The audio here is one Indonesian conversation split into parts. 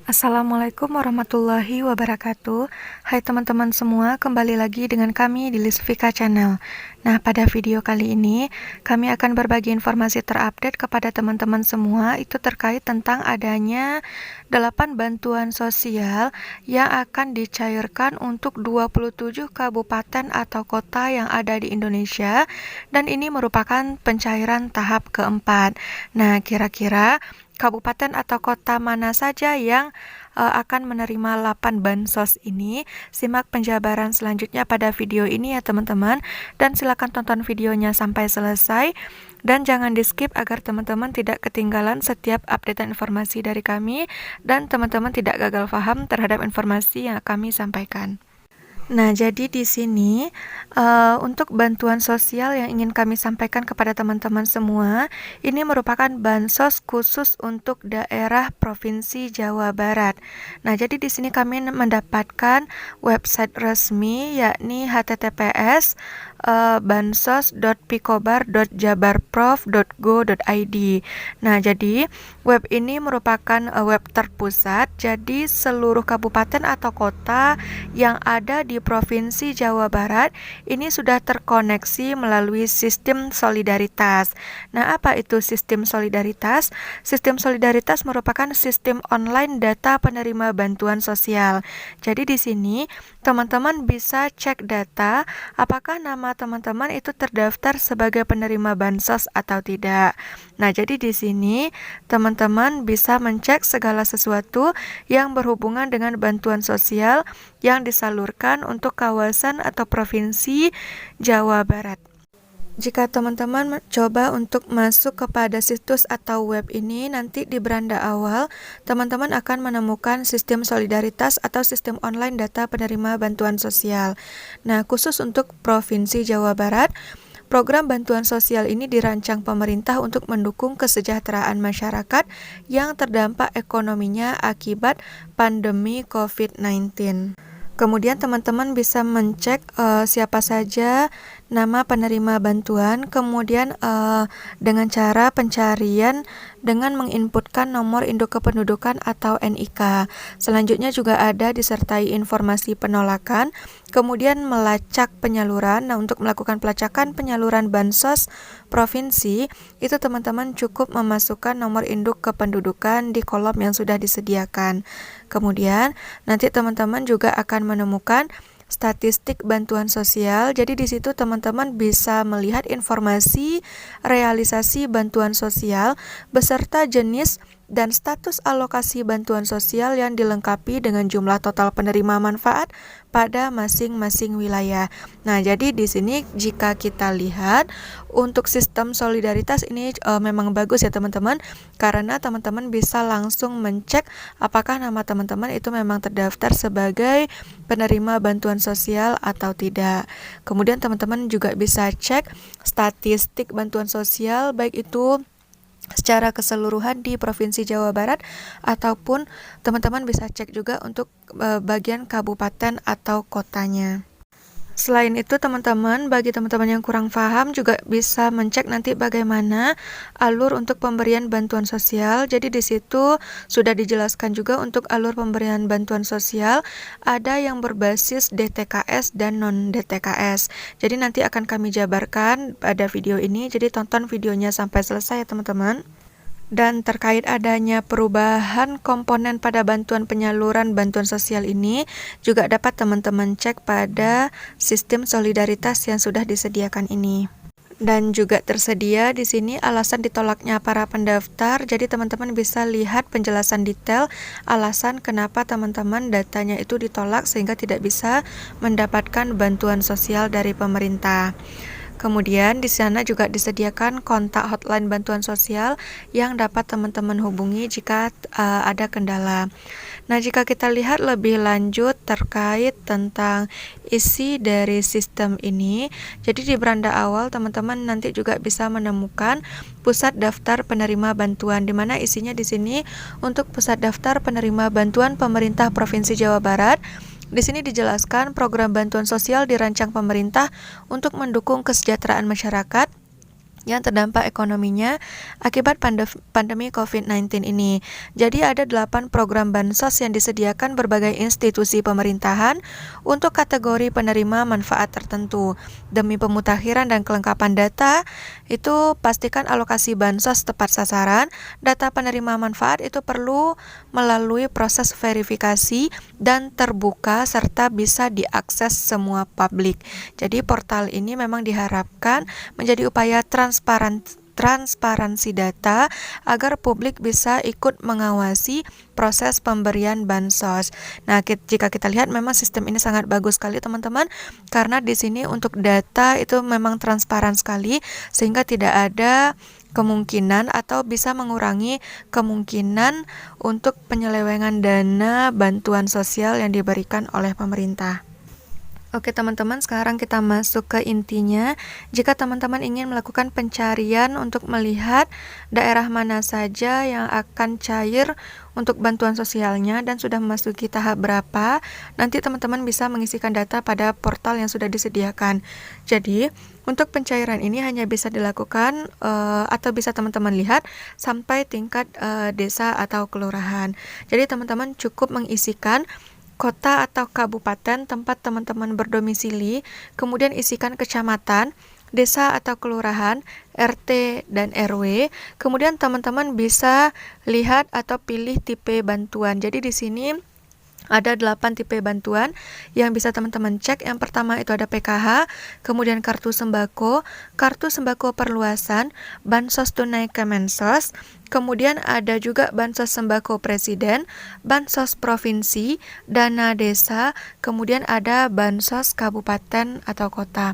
Assalamualaikum warahmatullahi wabarakatuh. Hai teman-teman semua, kembali lagi dengan kami di Lisvika Channel. Nah, pada video kali ini, kami akan berbagi informasi terupdate kepada teman-teman semua, itu terkait tentang adanya 8 bantuan sosial yang akan dicairkan untuk 27 kabupaten atau kota yang ada di Indonesia, dan ini merupakan pencairan tahap keempat. Nah, kira-kira kabupaten atau kota mana saja yang akan menerima 8 bansos ini? Simak penjabaran selanjutnya pada video ini ya teman-teman, dan silakan tonton videonya sampai selesai, dan jangan di skip agar teman-teman tidak ketinggalan setiap update informasi dari kami, dan teman-teman tidak gagal paham terhadap informasi yang kami sampaikan. Nah, jadi di sini untuk bantuan sosial yang ingin kami sampaikan kepada teman-teman semua, ini merupakan bansos khusus untuk daerah Provinsi Jawa Barat. Nah, jadi di sini kami mendapatkan website resmi, yakni https bansos.picobar.jabarprov.go.id. Nah, jadi web ini merupakan web terpusat, jadi seluruh kabupaten atau kota yang ada di Provinsi Jawa Barat ini sudah terkoneksi melalui sistem solidaritas. Nah, apa itu sistem solidaritas? Sistem solidaritas merupakan sistem online data penerima bantuan sosial. Jadi di sini teman-teman bisa cek data apakah nama teman-teman itu terdaftar sebagai penerima bansos atau tidak. Nah, jadi di sini teman-teman bisa mencek segala sesuatu yang berhubungan dengan bantuan sosial yang disalurkan untuk kawasan atau provinsi Jawa Barat. Jika teman-teman coba untuk masuk kepada situs atau web ini, nanti di beranda awal, teman-teman akan menemukan sistem solidaritas atau sistem online data penerima bantuan sosial. Nah, khusus untuk Provinsi Jawa Barat, program bantuan sosial ini dirancang pemerintah untuk mendukung kesejahteraan masyarakat yang terdampak ekonominya akibat pandemi COVID-19. Kemudian teman-teman bisa mencek siapa saja nama penerima bantuan, kemudian dengan cara pencarian dengan menginputkan nomor induk kependudukan atau NIK. Selanjutnya juga ada disertai informasi penolakan, kemudian melacak penyaluran. Nah, untuk melakukan pelacakan penyaluran bansos provinsi, itu teman-teman cukup memasukkan nomor induk kependudukan di kolom yang sudah disediakan. Kemudian nanti teman-teman juga akan menemukan statistik bantuan sosial. Jadi di situ teman-teman bisa melihat informasi realisasi bantuan sosial beserta jenis dan status alokasi bantuan sosial yang dilengkapi dengan jumlah total penerima manfaat pada masing-masing wilayah. Nah, jadi di sini jika kita lihat untuk sistem solidaritas ini memang bagus ya teman-teman, karena teman-teman bisa langsung mencek apakah nama teman-teman itu memang terdaftar sebagai penerima bantuan sosial atau tidak. Kemudian teman-teman juga bisa cek statistik bantuan sosial, baik itu secara keseluruhan di Provinsi Jawa Barat ataupun teman-teman bisa cek juga untuk bagian kabupaten atau kotanya. Selain itu teman-teman, bagi teman-teman yang kurang paham juga bisa mencek nanti bagaimana alur untuk pemberian bantuan sosial. Jadi di situ sudah dijelaskan juga untuk alur pemberian bantuan sosial, ada yang berbasis DTKS dan non-DTKS. Jadi nanti akan kami jabarkan pada video ini, jadi tonton videonya sampai selesai ya teman-teman. Dan terkait adanya perubahan komponen pada bantuan penyaluran bantuan sosial ini juga dapat teman-teman cek pada sistem solidaritas yang sudah disediakan ini. Dan juga tersedia di sini alasan ditolaknya para pendaftar. Jadi teman-teman bisa lihat penjelasan detail alasan kenapa teman-teman datanya itu ditolak sehingga tidak bisa mendapatkan bantuan sosial dari pemerintah. Kemudian di sana juga disediakan kontak hotline bantuan sosial yang dapat teman-teman hubungi jika ada kendala. Nah, jika kita lihat lebih lanjut terkait tentang isi dari sistem ini, jadi di beranda awal teman-teman nanti juga bisa menemukan pusat daftar penerima bantuan, di mana isinya di sini untuk pusat daftar penerima bantuan pemerintah Provinsi Jawa Barat. Di sini dijelaskan program bantuan sosial dirancang pemerintah untuk mendukung kesejahteraan masyarakat yang terdampak ekonominya akibat pandemi COVID-19 ini. Jadi ada 8 program bansos yang disediakan berbagai institusi pemerintahan untuk kategori penerima manfaat tertentu. Demi pemutakhiran dan kelengkapan data, itu pastikan alokasi bansos tepat sasaran. Data penerima manfaat itu perlu melalui proses verifikasi dan terbuka serta bisa diakses semua publik. Jadi portal ini memang diharapkan menjadi upaya transparansi data agar publik bisa ikut mengawasi proses pemberian bansos. Nah, jika kita lihat memang sistem ini sangat bagus sekali teman-teman, karena di sini untuk data itu memang transparan sekali sehingga tidak ada kemungkinan atau bisa mengurangi kemungkinan untuk penyelewengan dana bantuan sosial yang diberikan oleh pemerintah. Oke teman-teman, sekarang kita masuk ke intinya. Jika teman-teman ingin melakukan pencarian untuk melihat daerah mana saja yang akan cair untuk bantuan sosialnya dan sudah memasuki tahap berapa, nanti teman-teman bisa mengisikan data pada portal yang sudah disediakan. Jadi, untuk pencairan ini hanya bisa dilakukan atau bisa teman-teman lihat sampai tingkat desa atau kelurahan. Jadi teman-teman cukup mengisikan kota atau kabupaten tempat teman-teman berdomisili, kemudian isikan kecamatan, desa atau kelurahan, RT dan RW. Kemudian teman-teman bisa lihat atau pilih tipe bantuan. Jadi di sini ada 8 tipe bantuan yang bisa teman-teman cek. Yang pertama itu ada PKH, kemudian kartu sembako perluasan, bansos tunai Kemensos, kemudian ada juga bansos sembako presiden, bansos provinsi, dana desa, kemudian ada bansos kabupaten atau kota.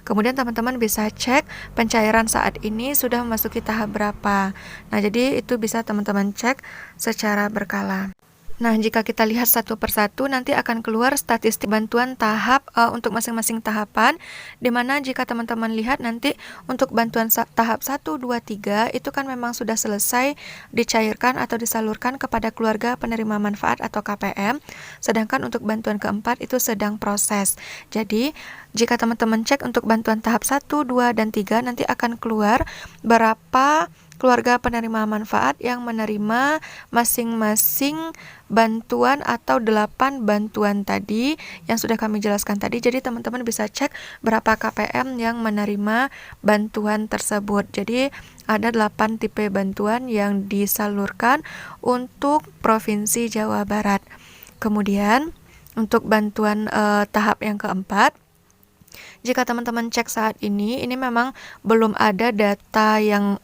Kemudian teman-teman bisa cek pencairan saat ini sudah memasuki tahap berapa. Nah, jadi itu bisa teman-teman cek secara berkala. Nah, jika kita lihat satu persatu, nanti akan keluar statistik bantuan tahap untuk masing-masing tahapan, di mana jika teman-teman lihat nanti untuk bantuan tahap 1, 2, 3, itu kan memang sudah selesai dicairkan atau disalurkan kepada keluarga penerima manfaat atau KPM, sedangkan untuk bantuan keempat itu sedang proses. Jadi, jika teman-teman cek untuk bantuan tahap 1, 2, dan 3, nanti akan keluar berapa keluarga penerima manfaat yang menerima masing-masing bantuan atau 8 bantuan tadi yang sudah kami jelaskan tadi. Jadi teman-teman bisa cek berapa KPM yang menerima bantuan tersebut. Jadi ada 8 tipe bantuan yang disalurkan untuk Provinsi Jawa Barat. Kemudian untuk bantuan tahap yang keempat, jika teman-teman cek saat ini memang belum ada data yang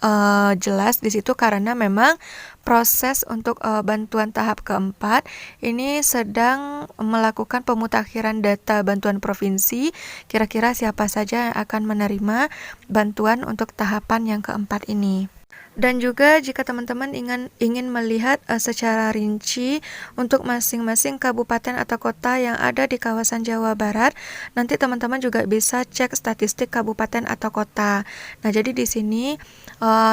jelas di situ karena memang proses untuk bantuan tahap keempat ini sedang melakukan pemutakhiran data bantuan provinsi, kira-kira siapa saja yang akan menerima bantuan untuk tahapan yang keempat ini. Dan juga jika teman-teman ingin melihat secara rinci untuk masing-masing kabupaten atau kota yang ada di kawasan Jawa Barat, nanti teman-teman juga bisa cek statistik kabupaten atau kota. Nah, jadi di sini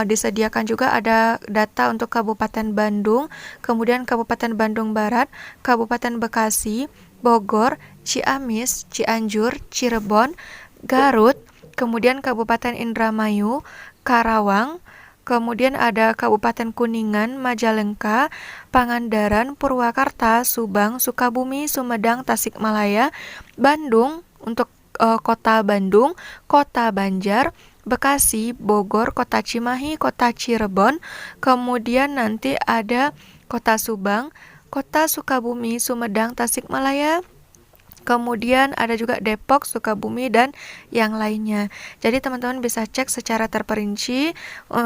disediakan juga ada data untuk Kabupaten Bandung, kemudian Kabupaten Bandung Barat, Kabupaten Bekasi, Bogor, Ciamis, Cianjur, Cirebon, Garut, kemudian Kabupaten Indramayu, Karawang, kemudian ada Kabupaten Kuningan, Majalengka, Pangandaran, Purwakarta, Subang, Sukabumi, Sumedang, Tasikmalaya, Bandung untuk Kota Bandung, Kota Banjar, Bekasi, Bogor, Kota Cimahi, Kota Cirebon, kemudian nanti ada Kota Subang, Kota Sukabumi, Sumedang, Tasikmalaya, kemudian ada juga Depok, Sukabumi, dan yang lainnya. Jadi teman-teman bisa cek secara terperinci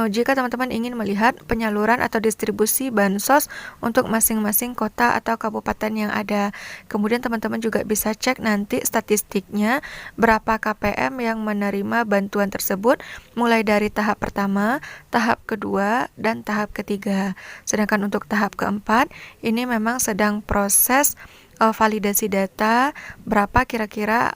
jika teman-teman ingin melihat penyaluran atau distribusi bansos untuk masing-masing kota atau kabupaten yang ada. Kemudian teman-teman juga bisa cek nanti statistiknya berapa KPM yang menerima bantuan tersebut mulai dari tahap pertama, tahap kedua, dan tahap ketiga. Sedangkan untuk tahap keempat ini memang sedang proses validasi data berapa kira-kira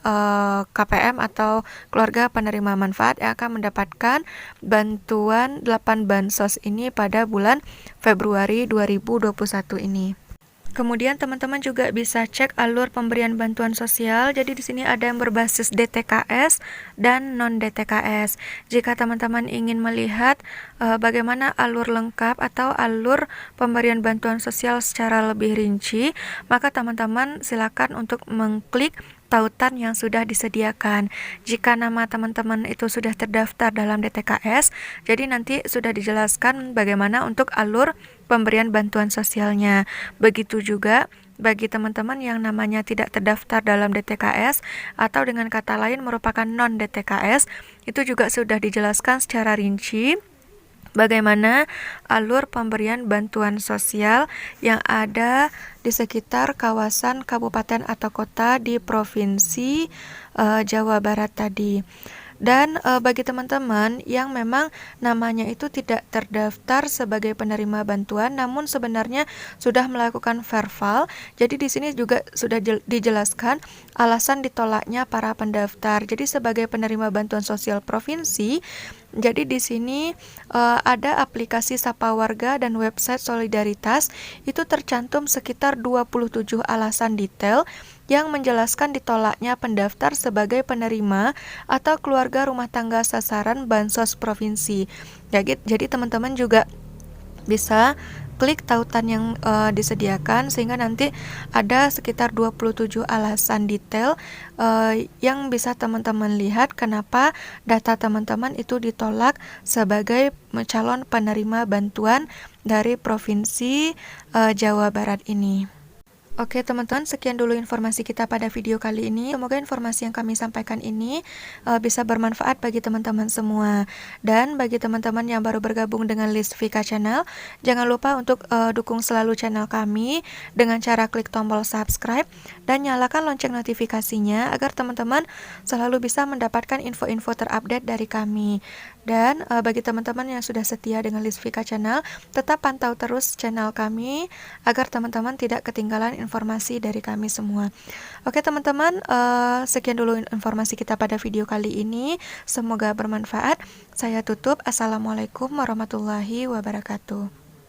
KPM atau keluarga penerima manfaat yang akan mendapatkan bantuan 8 bansos ini pada bulan Februari 2021 ini. Kemudian teman-teman juga bisa cek alur pemberian bantuan sosial. Jadi di sini ada yang berbasis DTKS dan non DTKS. Jika teman-teman ingin melihat bagaimana alur lengkap atau alur pemberian bantuan sosial secara lebih rinci, maka teman-teman silakan untuk mengklik tautan yang sudah disediakan. Jika nama teman-teman itu sudah terdaftar dalam DTKS, jadi nanti sudah dijelaskan bagaimana untuk alur pemberian bantuan sosialnya. Begitu juga bagi teman-teman yang namanya tidak terdaftar dalam DTKS atau dengan kata lain merupakan non-DTKS, itu juga sudah dijelaskan secara rinci bagaimana alur pemberian bantuan sosial yang ada di sekitar kawasan kabupaten atau kota di Provinsi Jawa Barat tadi. Dan bagi teman-teman yang memang namanya itu tidak terdaftar sebagai penerima bantuan, namun sebenarnya sudah melakukan verval, jadi di sini juga sudah dijelaskan alasan ditolaknya para pendaftar. Jadi sebagai penerima bantuan sosial provinsi, jadi di sini ada aplikasi Sapa Warga dan website Solidaritas, itu tercantum sekitar 27 alasan detail yang menjelaskan ditolaknya pendaftar sebagai penerima atau keluarga rumah tangga sasaran Bansos Provinsi. Jadi teman-teman juga bisa klik tautan yang disediakan sehingga nanti ada sekitar 27 alasan detail yang bisa teman-teman lihat kenapa data teman-teman itu ditolak sebagai calon penerima bantuan dari Provinsi Jawa Barat ini. Oke teman-teman, sekian dulu informasi kita pada video kali ini. Semoga informasi yang kami sampaikan ini bisa bermanfaat bagi teman-teman semua. Dan bagi teman-teman yang baru bergabung dengan List Vika Channel, jangan lupa untuk dukung selalu channel kami dengan cara klik tombol subscribe dan nyalakan lonceng notifikasinya agar teman-teman selalu bisa mendapatkan info-info terupdate dari kami. Dan bagi teman-teman yang sudah setia dengan List Vika Channel, tetap pantau terus channel kami agar teman-teman tidak ketinggalan informasi dari kami semua. Oke teman-teman, sekian dulu informasi kita pada video kali ini. Semoga bermanfaat. Saya tutup. Assalamualaikum warahmatullahi wabarakatuh.